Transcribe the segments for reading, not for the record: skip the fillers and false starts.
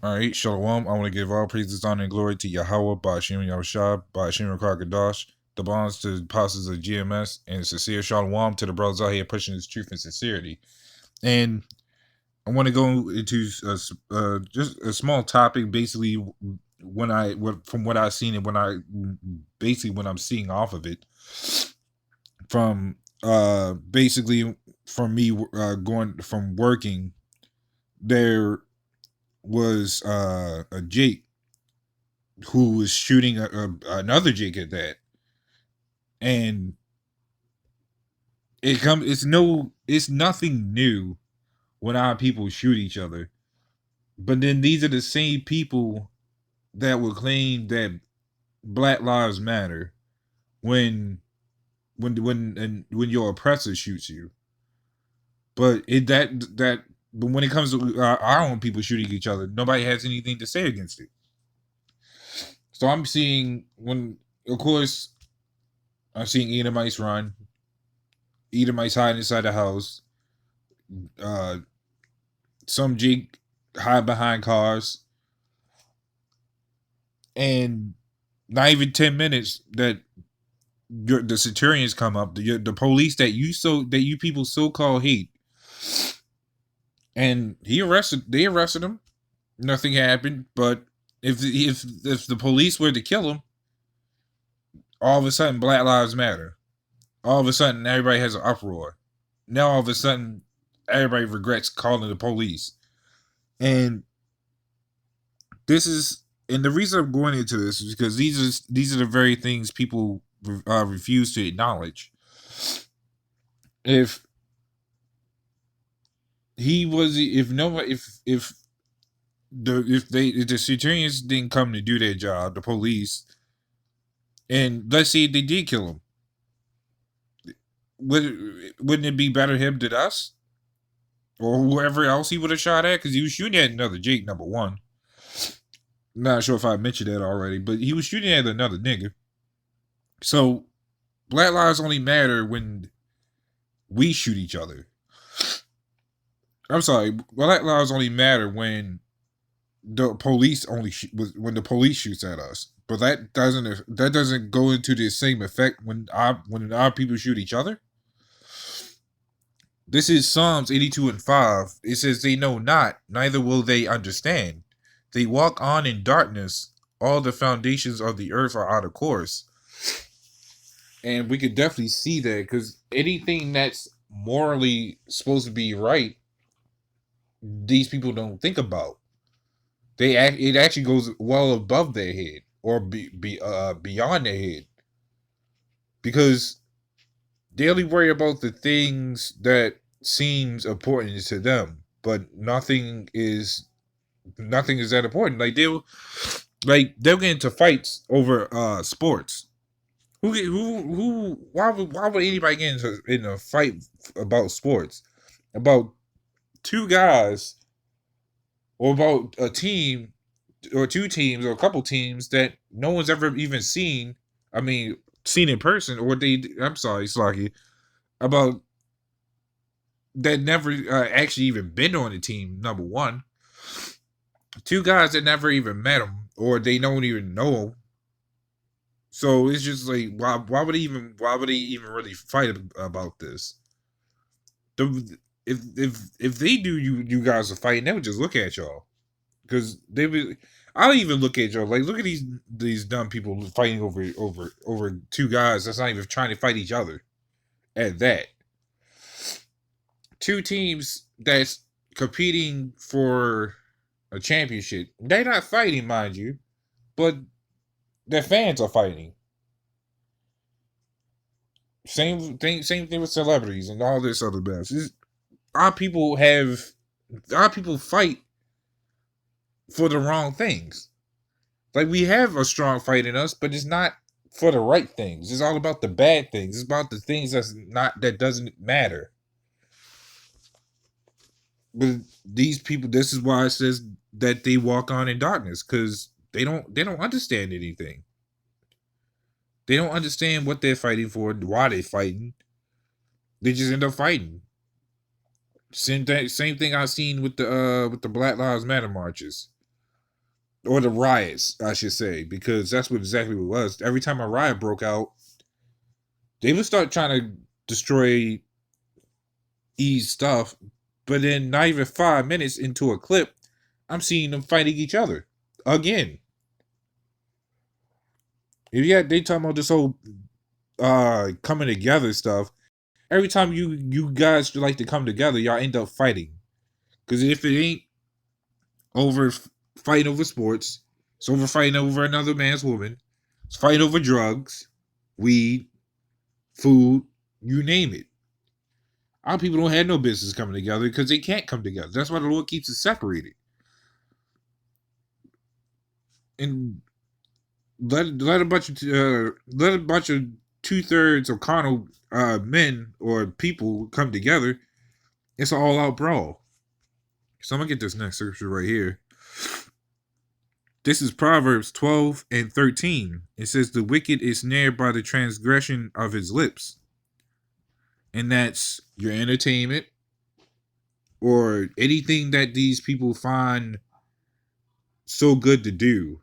All right, Shalom. I want to give all praises, honor, and glory to Yahweh, Ba'ashim Yahushua, Ba'ashim Rakakadash, the bonds to the apostles of GMS, and sincere Shalom to the brothers out here pushing this truth and sincerity. And I want to go into just a small topic, basically, from what I've seen and when I'm seeing off of it, from basically from me going from working, there was a Jake who was shooting another Jake at that, and it's nothing new when our people shoot each other. But then these are the same people that would claim that Black Lives Matter when when your oppressor shoots you. But but when it comes to our own people shooting each other, nobody has anything to say against it. So I'm seeing of course, I'm seeing Edomites run, Edomites hide inside the house, uh, some Jake hide behind cars, and not even 10 minutes that the Centurions come up, the police that you people so called hate, and they arrested him. Nothing happened, but if the police were to kill him, all of a sudden Black Lives Matter. All of a sudden everybody has an uproar. Now all of a sudden everybody regrets calling the police. And the reason I'm going into this is because these are the very things people refuse to acknowledge. If he was, if nobody, if the Centurions didn't come to do their job, the police, and let's say they did kill him, wouldn't it be better him than us or whoever else he would have shot at? Because he was shooting at another Jake, number one. Not sure if I mentioned that already, but he was shooting at another nigga. So Black lives only matter when we shoot each other. I'm sorry, Black lives only matter when the police when the police shoots at us. But that doesn't go into the same effect when our people shoot each other. This is Psalms 82:5. It says, "They know not, neither will they understand. They walk on in darkness. All the foundations of the earth are out of course." And we could definitely see that because anything that's morally supposed to be right, these people don't think about. It actually goes well above their head or beyond their head, because they only worry about the things that seems important to them, but nothing is that important. They'll get into fights over sports. Why would anybody get in a fight about sports? About two guys, or about a team, or two teams, or a couple teams that no one's ever even seen. I mean, seen in person, or I'm sorry, Slocky, about that never actually even been on the team. Number one, two guys that never even met him, or they don't even know him. So it's just like, why would they even really fight about this? If they do you guys are fighting, they would just look at y'all, because they would. I'll even look at y'all like, look at these dumb people fighting over two guys that's not even trying to fight each other. At that, two teams that's competing for a championship, they're not fighting, mind you, but their fans are fighting. Same thing with celebrities and all this other mess. Our people fight for the wrong things. Like, we have a strong fight in us, but it's not for the right things. It's all about the bad things. It's about the things that doesn't matter. But these people, this is why it says that they walk on in darkness, because they don't understand anything. They don't understand what they're fighting for, why they're fighting. They just end up fighting. Same thing I've seen with the Black Lives Matter marches. or the riots, I should say, because that's what exactly what it was. Every time a riot broke out, they would start trying to destroy E's stuff, but then not even 5 minutes into a clip, I'm seeing them fighting each other again. If yeah, they talking about this whole coming together stuff. Every time you guys like to come together, y'all end up fighting. Because if it ain't over fighting over sports, it's over fighting over another man's woman. It's fighting over drugs, weed, food, you name it. Our people don't have no business coming together because they can't come together. That's why the Lord keeps it separated. And let a bunch of 2/3 of carnal men or people come together. It's an all out brawl. So I'm gonna get this next scripture right here. This is Proverbs 12:13. It says, "The wicked is snared by the transgression of his lips," and that's your entertainment or anything that these people find so good to do.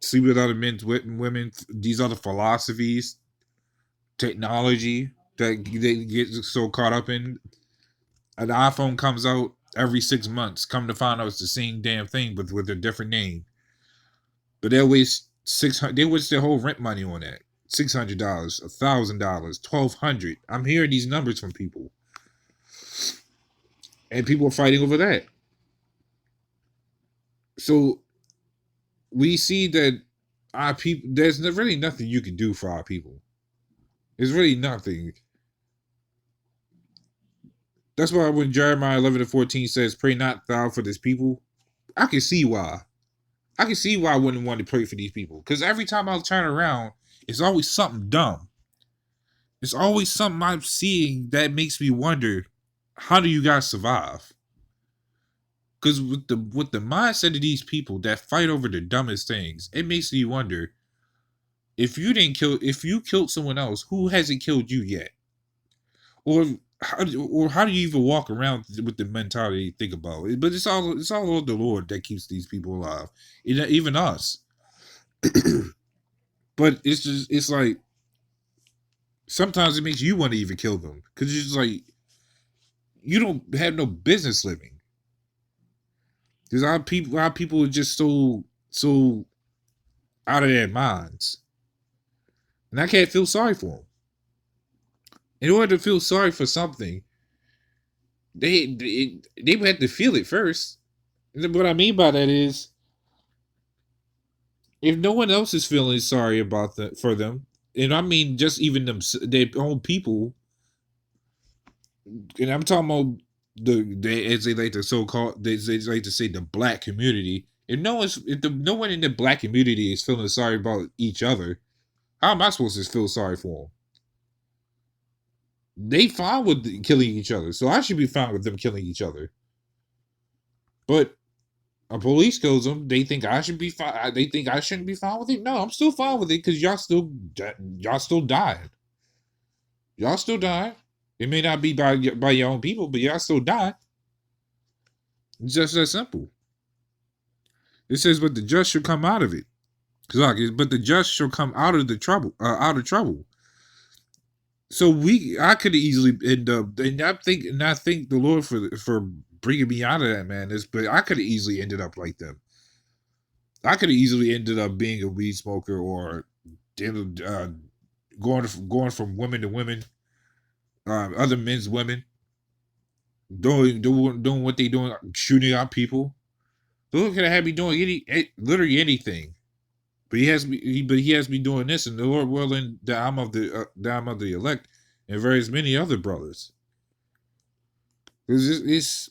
Sleep with other men's women. These other philosophies, technology that they get so caught up in. An iPhone comes out every 6 months. Come to find out it's the same damn thing, but with a different name. But they'll waste 600. They waste their whole rent money on that. $600, $1,000, $1,200. I'm hearing these numbers from people, and people are fighting over that. So we see that our people. There's really nothing you can do for our people. There's really nothing. That's why when Jeremiah 11:14 says, "Pray not thou for this people," I can see why. I can see why I wouldn't want to pray for these people. Because every time I turn around, it's always something dumb. It's always something I'm seeing that makes me wonder, how do you guys survive? Because with the mindset of these people that fight over the dumbest things, it makes me wonder, if you killed someone else, who hasn't killed you yet? Or how do you even walk around with the mentality you think about it? But it's all the Lord that keeps these people alive, even us. But it's like sometimes it makes you want to even kill them because it's just like you don't have no business living. Because our people are just so out of their minds, and I can't feel sorry for them. In order to feel sorry for something, they would have to feel it first. And what I mean by that is, if no one else is feeling sorry about that for them, and I mean just even them their own people, and I'm talking about as they like to so called they like to say the black community. If no one in the black community is feeling sorry about each other, how am I supposed to feel sorry for them? They fine with killing each other, so I should be fine with them killing each other. But a police kills them, they think I should be fine. They think I shouldn't be fine with it. No, I'm still fine with it because y'all still dying. Y'all still dying. It may not be by your own people, but y'all still die. It's just that simple. It says, "But the just shall come out of it." But the just shall come out of the trouble. Out of trouble. So I could easily end up, and I thank the Lord for bringing me out of that madness. But I could have easily ended up like them. I could have easily ended up being a weed smoker or going from women to women, other men's women, doing what they doing, shooting out people. The Lord could have had me doing literally anything. But he has me doing this, and the Lord willing that I'm of the elect, and various many other brothers. It's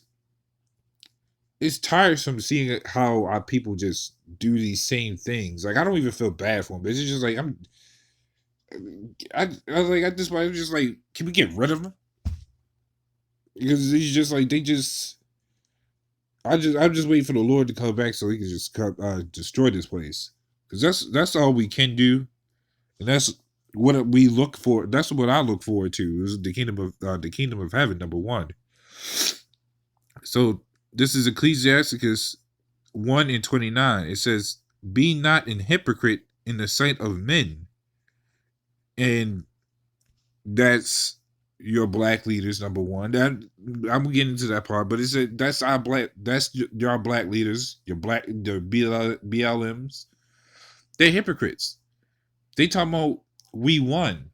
tiresome seeing how our people just do these same things. Like I don't even feel bad for them. It's just like I'm just like, can we get rid of them? Because he's just like I'm just waiting for the Lord to come back so he can just destroy this place. Because that's all we can do, and that's what we look for. That's what I look forward to, is the kingdom of heaven, number one. So this is Ecclesiasticus 1:29, it says, "Be not an hypocrite in the sight of men," and that's your black leaders, number one. That I'm getting into that part, but it's that's our black, that's your black leaders, the BLMs. They're hypocrites. They talking about we won.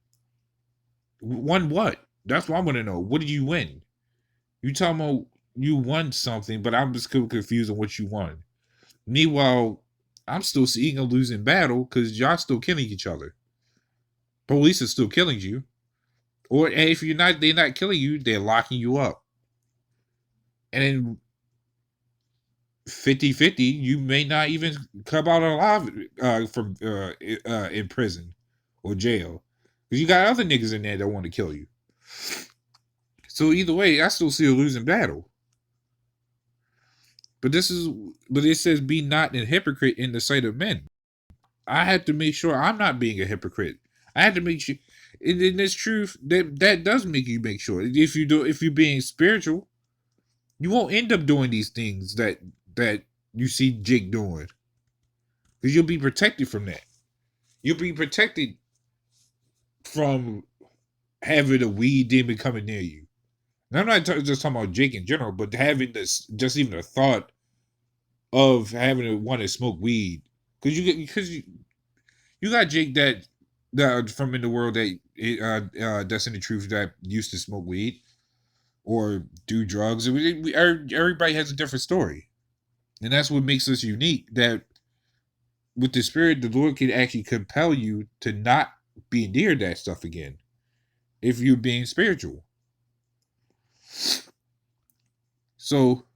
Won what? That's what I want to know. What did you win? You talking about you won something, but I'm just confused on what you won. Meanwhile, I'm still seeing a losing battle because y'all still killing each other. Police is still killing you. Or if you're not, they're not killing you, they're locking you up. And then 50-50, you may not even come out alive from in prison or jail. Because you got other niggas in there that want to kill you. So either way, I still see a losing battle. But it says be not a hypocrite in the sight of men. I have to make sure I'm not being a hypocrite. I have to make sure in this truth that does make you make sure. If you're being spiritual, you won't end up doing these things that you see Jake doing. Because you'll be protected from that. You'll be protected from having a weed demon coming near you. And I'm not just talking about Jake in general, but having this, just even the thought of having to want to smoke weed, because you got Jake that from in the world that that's in the truth that used to smoke weed or do drugs. Everybody has a different story, and that's what makes us unique. That with the Spirit, the Lord can actually compel you to not be near that stuff again if you're being spiritual. So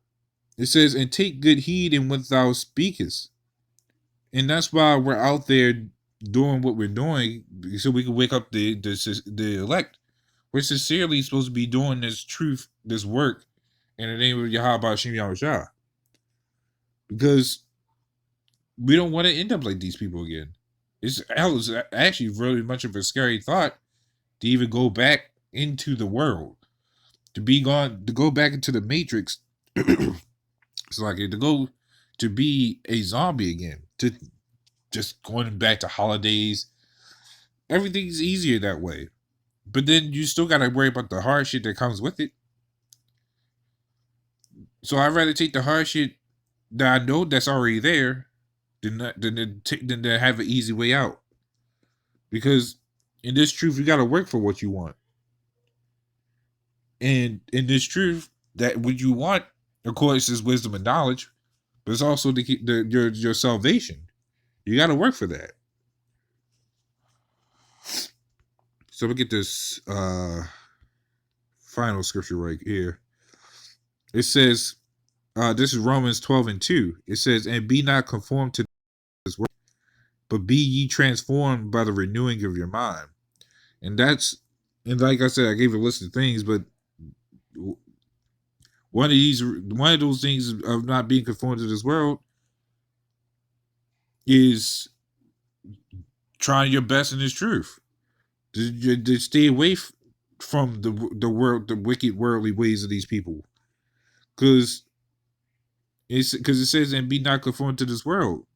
it says, "And take good heed in what thou speakest." And that's why we're out there doing what we're doing, so we can wake up the elect. We're sincerely supposed to be doing this truth, this work, in the name of Yahweh Hashem Yahushua. Because we don't want to end up like these people again. It's actually really much of a scary thought to even go back into the world, to go back into the matrix. It's like to be a zombie again, to just going back to holidays. Everything's easier that way. But then you still got to worry about the hard shit that comes with it. So I'd rather take the hard shit that I know that's already there than to have an easy way out. Because in this truth, you got to work for what you want. And in this truth, that what you want, of course, is wisdom and knowledge, but it's also your salvation. You got to work for that. So we get this final scripture right here. It says, this is Romans 12:2. It says, "And be not conformed to this world, but be ye transformed by the renewing of your mind." And like I said, I gave a list of things, but one of those things of not being conformed to this world is trying your best in this truth. To stay away from the world, the wicked worldly ways of these people, because it says, "And be not conformed to this world."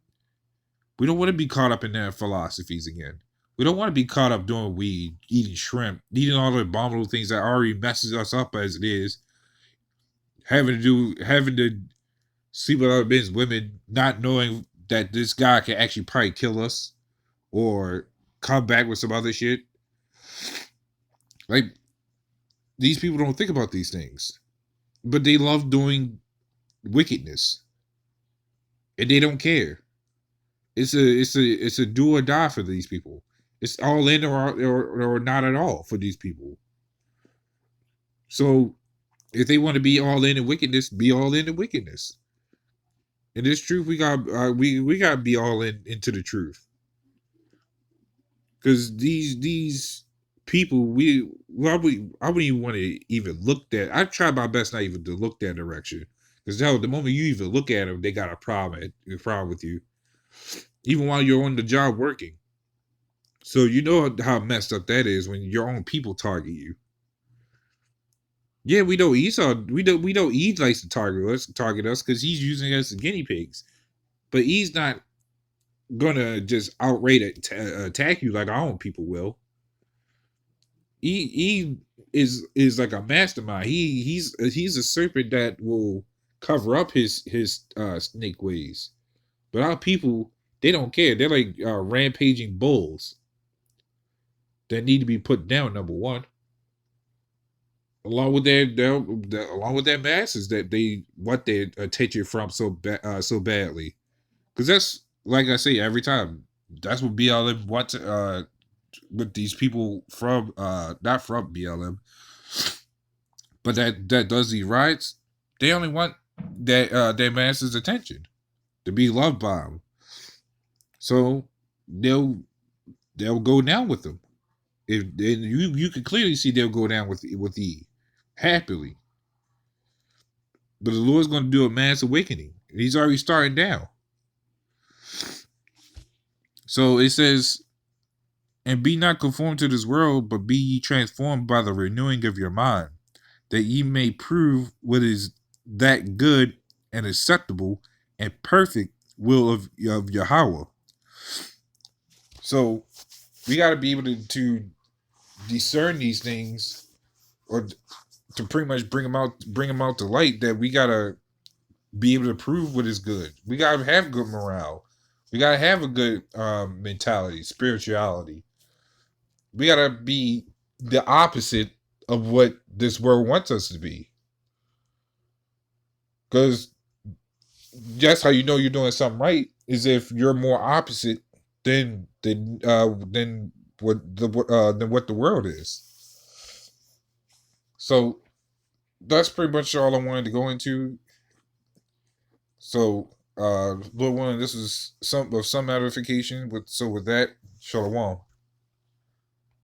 We don't want to be caught up in their philosophies again. We don't want to be caught up doing weed, eating shrimp, eating all the abominable things that already messes us up as it is. Having to sleep with other men's women, not knowing that this guy can actually probably kill us or come back with some other shit. Like, these people don't think about these things, but they love doing wickedness, and they don't care. It's a do or die for these people. It's all in or not at all for these people. So if they want to be all in wickedness, be all in wickedness. In this truth, we got we got to be all into the truth. Because these people, I wouldn't even want to even look that. I try my best not even to look that direction. Because the moment you even look at them, they got a problem with you. Even while you're on the job working. So you know how messed up that is when your own people target you. Yeah, we know Esau likes to target us because he's using us as guinea pigs. but he's not gonna just outright attack you like our own people will. He is like a mastermind. He's a serpent that will cover up his snake ways. But our people, they don't care. They're like rampaging bulls that need to be put down. Number one, along with along with their masses that they want their attention from so badly. Because that's like I say every time. That's what BLM wants. With these people from not from BLM, but that does these riots. They only want their masses' attention to be loved by them. So they'll go down with them. If and you can clearly see they'll go down with E happily. But the Lord's going to do a mass awakening. He's already starting down. So it says, and be not conformed to this world, but be ye transformed by the renewing of your mind, that ye may prove what is that good and acceptable and perfect will of Yahweh. So we got to be able to discern these things, or to pretty much bring them out to light. That we got to be able to prove what is good. We got to have good morale. We got to have a good mentality, spirituality. We got to be the opposite of what this world wants us to be. Because that's how you know you're doing something right, is if you're more opposite than what the world is. So that's pretty much all I wanted to go into. So Lord willing, this is some edification. With that, shalom.